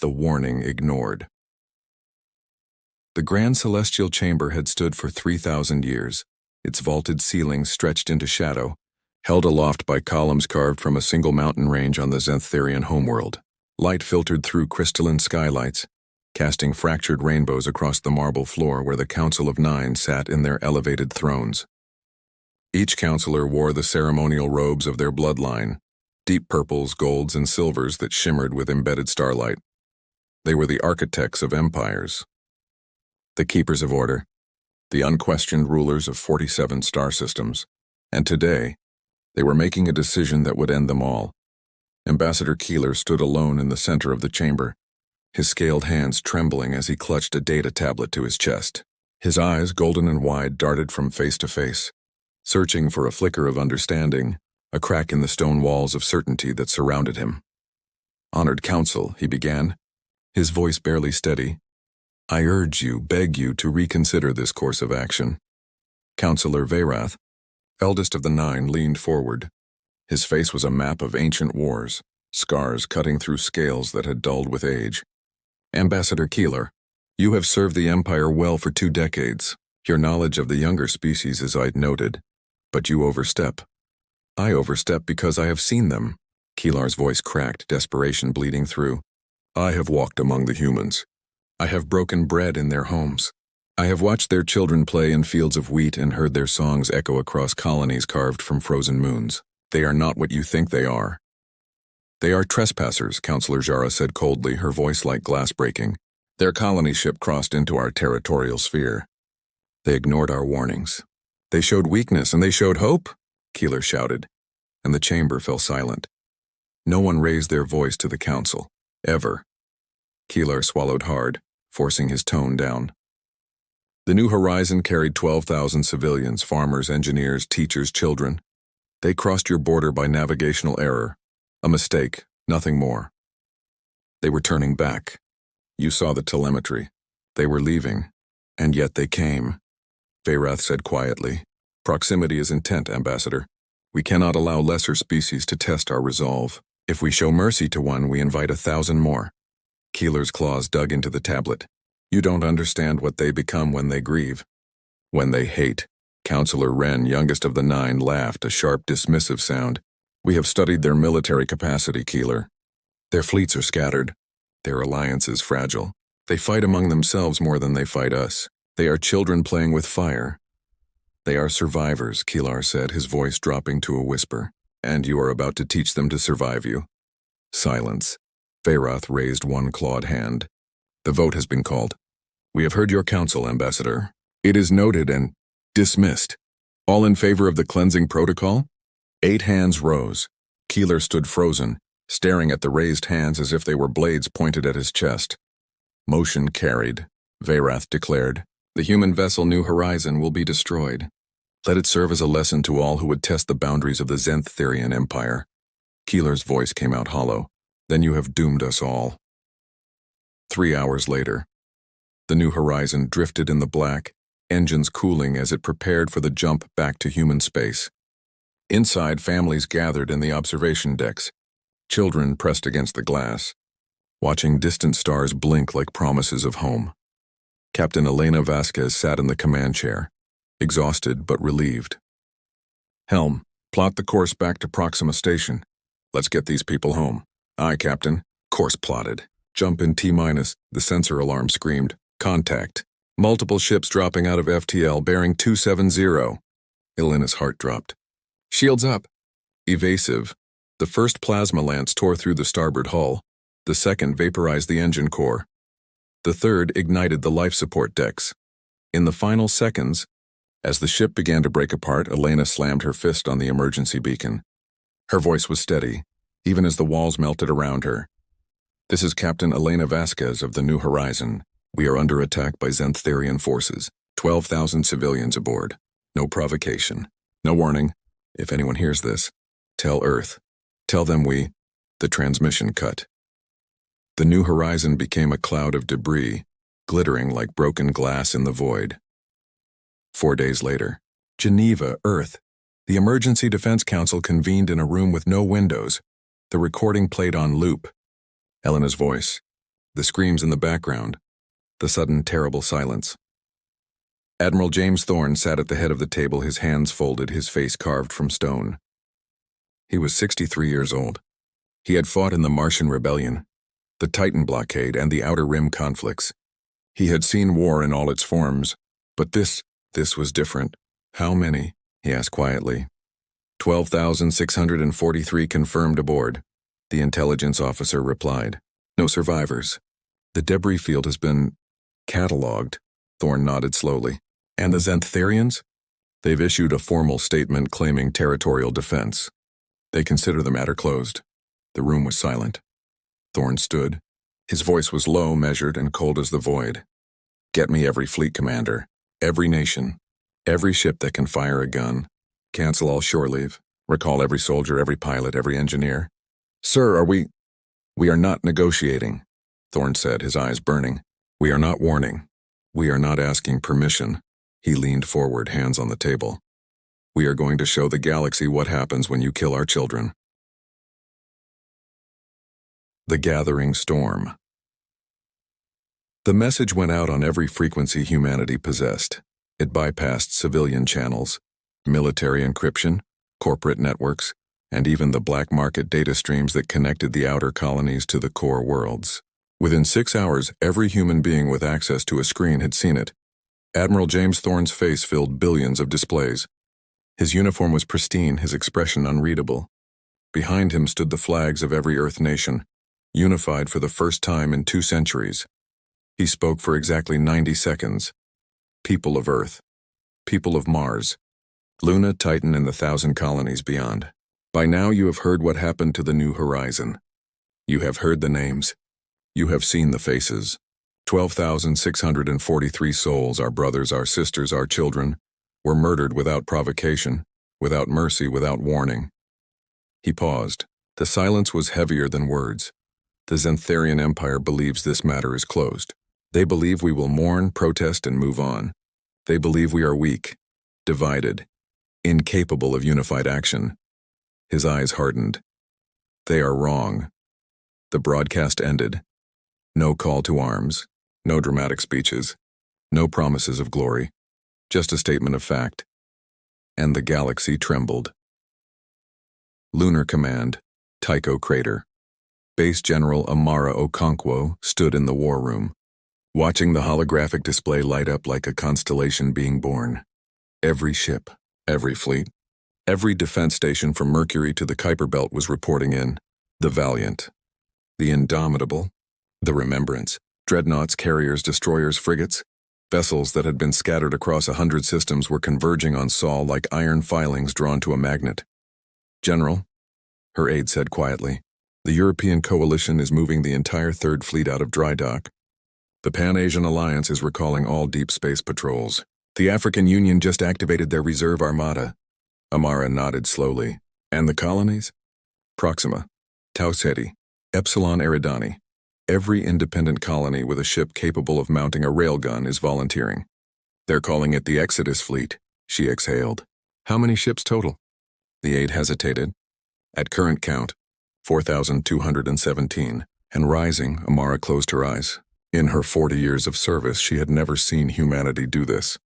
the warning ignored. The grand celestial chamber had stood for 3,000 years, its vaulted ceilings stretched into shadow, held aloft by columns carved from a single mountain range on the Zenththerian homeworld. Light filtered through crystalline skylights, casting fractured rainbows across the marble floor where the Council of Nine sat in their elevated thrones. Each counselor wore the ceremonial robes of their bloodline, deep purples, golds, and silvers that shimmered with embedded starlight. They were the architects of empires, the keepers of order, the unquestioned rulers of 47 star systems, and today, they were making a decision that would end them all. Ambassador Keeler stood alone in the center of the chamber, his scaled hands trembling as he clutched a data tablet to his chest. His eyes, golden and wide, darted from face to face, searching for a flicker of understanding, a crack in the stone walls of certainty that surrounded him. "Honored Council," he began, his voice barely steady, "I urge you, beg you to reconsider this course of action." Councillor Veyrath, eldest of the nine, leaned forward. His face was a map of ancient wars, scars cutting through scales that had dulled with age. "Ambassador Keeler, you have served the Empire well for 2 decades. Your knowledge of the younger species is noted, but you overstep. I overstep because I have seen them." Keelar's voice cracked, desperation bleeding through. "I have walked among the humans. I have broken bread in their homes. I have watched their children play in fields of wheat and heard their songs echo across colonies carved from frozen moons. They are not what you think they are." "They are trespassers," Councillor Jara said coldly, her voice like glass breaking. "Their colony ship crossed into our territorial sphere. They ignored our warnings. They showed weakness and they showed hope," Keeler shouted, and the chamber fell silent. No one raised their voice to the council, ever. Keeler swallowed hard, forcing his tone down. The New Horizon carried 12,000 civilians, farmers, engineers, teachers, children. They crossed your border by navigational error. A mistake, nothing more. They were turning back. You saw the telemetry. They were leaving, and yet they came. Veyrath said quietly, "Proximity is intent, Ambassador. We cannot allow lesser species to test our resolve. If we show mercy to one, we invite 1,000 more." Keeler's claws dug into the tablet. "You don't understand what they become when they grieve. When they hate." Councillor Wren, youngest of the nine, laughed, a sharp, dismissive sound. "We have studied their military capacity, Keeler. Their fleets are scattered. Their alliance is fragile. They fight among themselves more than they fight us. They are children playing with fire." "They are survivors," Keeler said, his voice dropping to a whisper. "And you are about to teach them to survive you." Silence. Veyrath raised one clawed hand. "The vote has been called. We have heard your counsel, Ambassador. It is noted and dismissed. All in favor of the cleansing protocol?" 8 hands rose. Keeler stood frozen, staring at the raised hands as if they were blades pointed at his chest. "Motion carried," Veyrath declared. "The human vessel New Horizon will be destroyed. Let it serve as a lesson to all who would test the boundaries of the Zenththerian Empire." Keeler's voice came out hollow. "Then you have doomed us all." 3 hours later, the New Horizon drifted in the black, engines cooling as it prepared for the jump back to human space. Inside, families gathered in the observation decks, children pressed against the glass, watching distant stars blink like promises of home. Captain Elena Vasquez sat in the command chair, exhausted but relieved. "Helm, plot the course back to Proxima Station. Let's get these people home." "Aye, Captain." Course plotted. "Jump in T-minus," the sensor alarm screamed. "Contact. Multiple ships dropping out of FTL bearing 270. Elena's heart dropped. "Shields up." Evasive. The first plasma lance tore through the starboard hull. The second vaporized the engine core. The third ignited the life support decks. In the final seconds, as the ship began to break apart, Elena slammed her fist on the emergency beacon. Her voice was steady, even as the walls melted around her. "This is Captain Elena Vasquez of the New Horizon. We are under attack by Zenththerian forces. 12,000 civilians aboard. No provocation. No warning. If anyone hears this, tell Earth. Tell them we..." The transmission cut. The New Horizon became a cloud of debris, glittering like broken glass in the void. 4 days later, Geneva, Earth. The Emergency Defense Council convened in a room with no windows. The recording played on loop. Elena's voice. the screams in the background, the sudden terrible silence. Admiral James Thorne sat at the head of the table, his hands folded, his face carved from stone. He was 63 years old. He had fought in the Martian Rebellion, the Titan blockade, and the Outer Rim conflicts. He had seen war in all its forms, but this was different. How many? He asked quietly. 12,643 confirmed aboard, the intelligence officer replied. No survivors. The debris field has been catalogued, Thorne nodded slowly. And the Xantharians? They've issued a formal statement claiming territorial defense. They consider the matter closed. The room was silent. Thorne stood. His voice was low, measured, and cold as the void. Get me every fleet commander, every nation, every ship that can fire a gun. Cancel all shore leave. Recall every soldier, every pilot, every engineer. Sir, we are not negotiating, Thorne said, his eyes burning. We are not warning. We are not asking permission. He leaned forward, hands on the table. We are going to show the galaxy what happens when you kill our children. The gathering storm. The message went out on every frequency humanity possessed. It bypassed civilian channels, military encryption, corporate networks, and even the black market data streams that connected the outer colonies to the core worlds. Within 6 hours, every human being with access to a screen had seen it. Admiral James Thorne's face filled billions of displays. His uniform was pristine, his expression unreadable. Behind him stood the flags of every Earth nation, unified for the first time in 2 centuries. He spoke for exactly 90 seconds. People of Earth. People of Mars. Luna, Titan, and the 1,000 colonies beyond. By now you have heard what happened to the New Horizon. You have heard the names. You have seen the faces. 12,643 souls, our brothers, our sisters, our children, were murdered without provocation, without mercy, without warning. He paused. The silence was heavier than words. The Xantharian Empire believes this matter is closed. They believe we will mourn, protest, and move on. They believe we are weak, divided, incapable of unified action. His eyes hardened. They are wrong. The broadcast ended. No call to arms, no dramatic speeches, no promises of glory, just a statement of fact. And the galaxy trembled. Lunar Command, Tycho Crater. Base General Amara Okonkwo stood in the war room, watching the holographic display light up like a constellation being born. Every ship, every fleet, every defense station from Mercury to the Kuiper Belt was reporting in. The Valiant, the Indomitable, the Remembrance, dreadnoughts, carriers, destroyers, frigates, vessels that had been scattered across 100 systems were converging on Sol like iron filings drawn to a magnet. General, her aide said quietly, the European coalition is moving the entire Third Fleet out of dry dock. The Pan-Asian Alliance is recalling all deep space patrols. The African Union just activated their reserve armada. Amara nodded slowly. And the colonies? Proxima, Tau Ceti, Epsilon Eridani. Every independent colony with a ship capable of mounting a railgun is volunteering. They're calling it the Exodus Fleet, she exhaled. How many ships total? The aide hesitated. At current count, 4,217, and rising. Amara closed her eyes. In her 40 years of service, she had never seen humanity do this.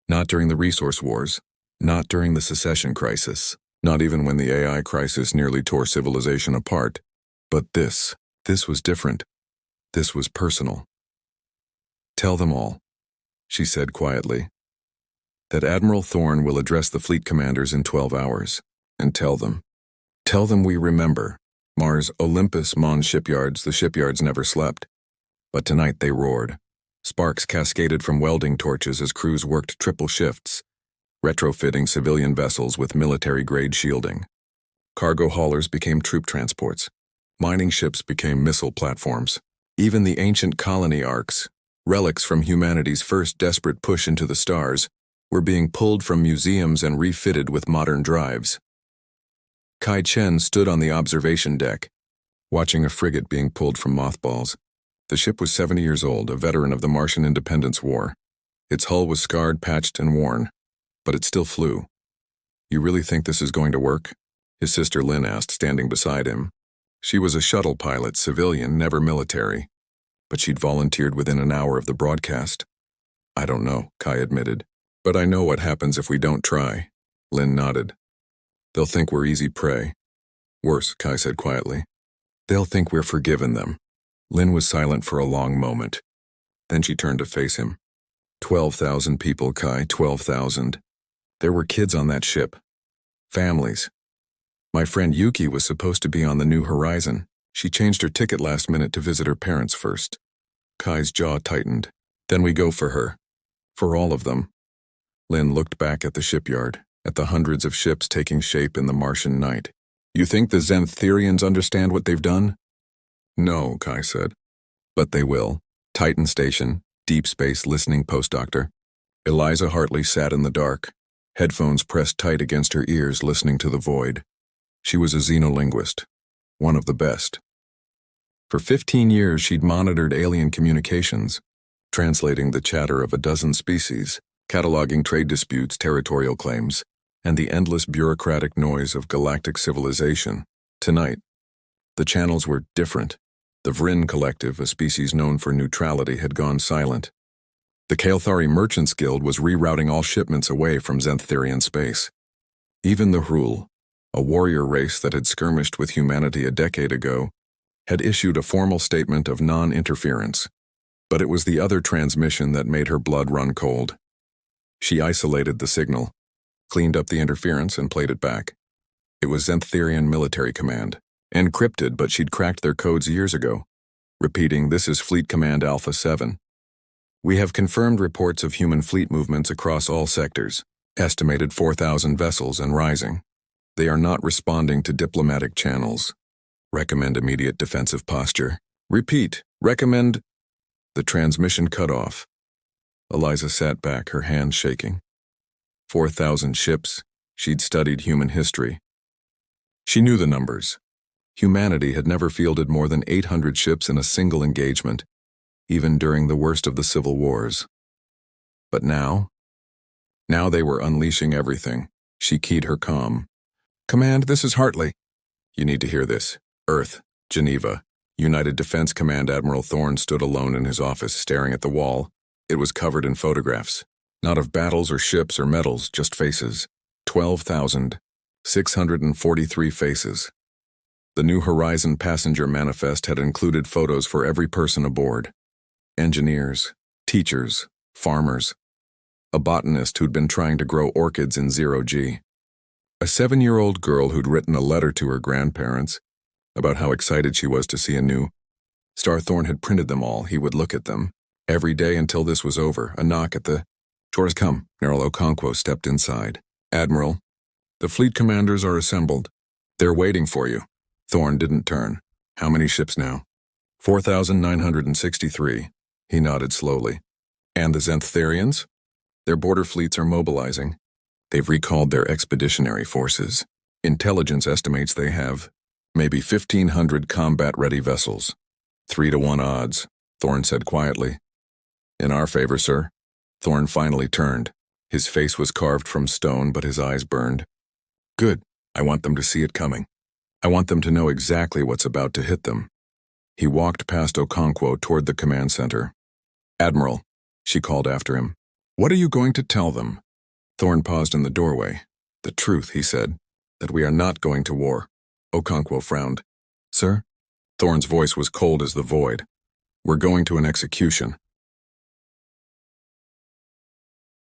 Not during the resource wars, not during the secession crisis, not even when the AI crisis nearly tore civilization apart. But this was different. This was personal. Tell them all, she said quietly, that Admiral Thorne will address the fleet commanders in 12 hours, and tell them we remember. Mars, Olympus, Mons shipyards, the shipyards never slept. But tonight they roared. Sparks cascaded from welding torches as crews worked triple shifts, retrofitting civilian vessels with military-grade shielding. Cargo haulers became troop transports. Mining ships became missile platforms. Even the ancient colony arcs, relics from humanity's first desperate push into the stars, were being pulled from museums and refitted with modern drives. Kai Chen stood on the observation deck, watching a frigate being pulled from mothballs. The ship was 70 years old, a veteran of the Martian Independence War. Its hull was scarred, patched, and worn, but it still flew. You really think this is going to work? His sister Lynn asked, standing beside him. She was a shuttle pilot, civilian, never military. but she'd volunteered within an hour of the broadcast. I don't know, Kai admitted. But I know what happens if we don't try. Lynn nodded. They'll think we're easy prey. Worse, Kai said quietly. They'll think we're forgiven them. Lynn was silent for a long moment. Then she turned to face him. 12,000 people, Kai, 12,000. There were kids on that ship. Families. My friend Yuki was supposed to be on the New Horizon. She changed her ticket last minute to visit her parents first. Kai's jaw tightened. Then we go for her. For all of them. Lynn looked back at the shipyard, at the hundreds of ships taking shape in the Martian night. You think the Xantherians understand what they've done? No, Kai said. But they will. Titan Station, Deep Space Listening Postdoctor. Eliza Hartley sat in the dark, headphones pressed tight against her ears, listening to the void. She was a xenolinguist, one of the best. For 15 years, she'd monitored alien communications, translating the chatter of a dozen species, cataloging trade disputes, territorial claims, and the endless bureaucratic noise of galactic civilization. Tonight, the channels were different. The Vryn Collective, a species known for neutrality, had gone silent. The Kael'thari Merchants Guild was rerouting all shipments away from Xantherian space. Even the Hrul, a warrior race that had skirmished with humanity a decade ago, had issued a formal statement of non-interference. But it was the other transmission that made her blood run cold. She isolated the signal, cleaned up the interference, and played it back. It was Xantherian military command. Encrypted, but she'd cracked their codes years ago. Repeating, this is Fleet Command Alpha 7. We have confirmed reports of human fleet movements across all sectors, estimated 4,000 vessels and rising. They are not responding to diplomatic channels. Recommend immediate defensive posture. Repeat, recommend... The transmission cut off. Eliza sat back, her hands shaking. 4,000 ships. She'd studied human history. She knew the numbers. Humanity had never fielded more than 800 ships in a single engagement, even during the worst of the civil wars. But now they were unleashing everything. She keyed her comm. Command, this is Hartley. You need to hear this. Earth, Geneva. United Defense Command Admiral Thorne stood alone in his office, staring at the wall. It was covered in photographs. Not of battles or ships or medals, just faces. 12,643 faces. The New Horizon passenger manifest had included photos for every person aboard. Engineers, teachers, farmers. A botanist who'd been trying to grow orchids in 0G. A 7-year-old girl who'd written a letter to her grandparents about how excited she was to see a new. Starthorn had printed them all. He would look at them every day until this was over. A knock at the... Chores come. Neral Okonkwo stepped inside. Admiral, the fleet commanders are assembled. They're waiting for you. Thorne didn't turn. How many ships now? 4,963. He nodded slowly. And the Xantherians? Their border fleets are mobilizing. They've recalled their expeditionary forces. Intelligence estimates they have maybe 1,500 combat-ready vessels. 3-to-1 odds, Thorne said quietly. In our favor, sir. Thorne finally turned. His face was carved from stone, but his eyes burned. Good. I want them to see it coming. I want them to know exactly what's about to hit them. He walked past Okonkwo toward the command center. Admiral, she called after him. What are you going to tell them? Thorne paused in the doorway. The truth, he said, that we are not going to war. Okonkwo frowned. Sir? Thorne's voice was cold as the void. We're going to an execution.